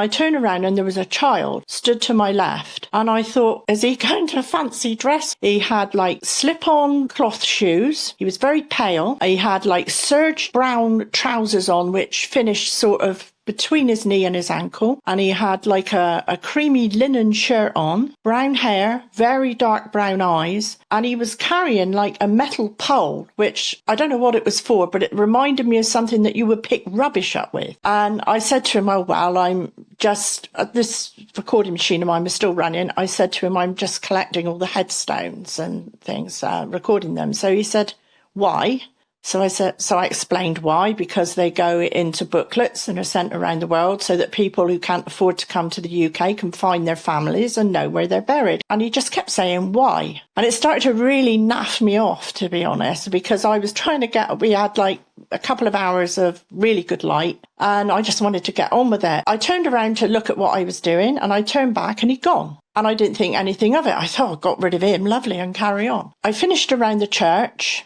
I turned around and there was a child stood to my left. And I thought, is he going to fancy dress? He had like slip-on cloth shoes. He was very pale. He had like serge brown trousers on, which finished sort of between his knee and his ankle, and he had like a creamy linen shirt on, brown hair, very dark brown eyes, and he was carrying like a metal pole, which I don't know what it was for, but it reminded me of something that you would pick rubbish up with. And I said to him, oh, well, I'm just, this recording machine of mine was still running. I said to him, I'm just collecting all the headstones and things, recording them. So he said, why? So I explained why, because they go into booklets and are sent around the world so that people who can't afford to come to the UK can find their families and know where they're buried. And he just kept saying why. And it started to really naff me off, to be honest, because I was trying to we had like a couple of hours of really good light and I just wanted to get on with it. I turned around to look at what I was doing and I turned back and he'd gone. And I didn't think anything of it. I thought, I got rid of him, lovely, and carry on. I finished around the church.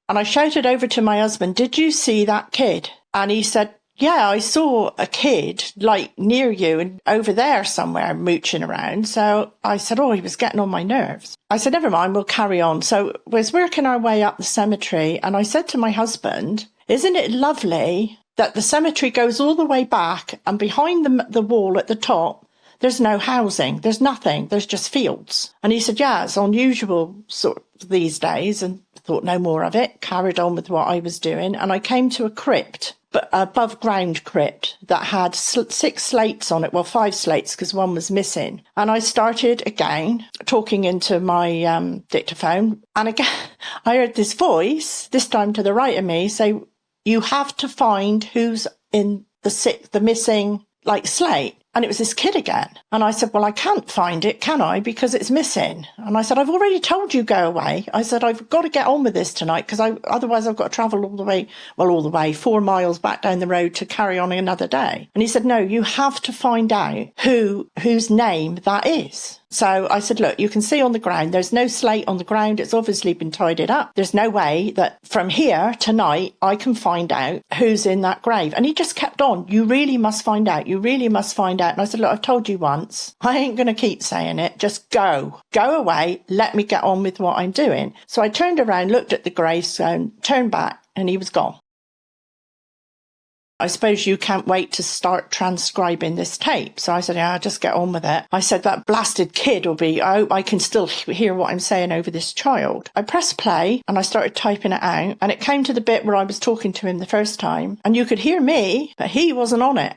And I shouted over to my husband, did you see that kid? And he said, yeah, I saw a kid like near you and over there somewhere mooching around. So I said, oh, he was getting on my nerves. I said, never mind, we'll carry on. So we was working our way up the cemetery. And I said to my husband, isn't it lovely that the cemetery goes all the way back and behind the wall at the top, there's no housing, there's nothing, there's just fields. And he said, yeah, it's unusual sort of these days, and thought no more of it, carried on with what I was doing. And I came to a crypt, but above ground crypt that had 6 slates on it, well, 5 slates because one was missing. And I started again talking into my dictaphone. And again, I heard this voice, this time to the right of me, say, you have to find who's in the missing like slate. And it was this kid again. And I said, well, I can't find it, can I? Because it's missing. And I said, I've already told you go away. I said, I've got to get on with this tonight because otherwise I've got to travel all the way, 4 miles back down the road to carry on another day. And he said, no, you have to find out whose name that is. So I said, look, you can see on the ground, there's no slate on the ground. It's obviously been tidied up. There's no way that from here tonight, I can find out who's in that grave. And he just kept on. You really must find out. You really must find out. And I said, look, I've told you once. I ain't going to keep saying it. Just go away. Let me get on with what I'm doing. So I turned around, looked at the gravestone, turned back, and he was gone. I suppose you can't wait to start transcribing this tape. So I said, yeah, I'll just get on with it. I said, that blasted kid will be, I can still hear what I'm saying over this child. I pressed play and I started typing it out. And it came to the bit where I was talking to him the first time. And you could hear me, but he wasn't on it.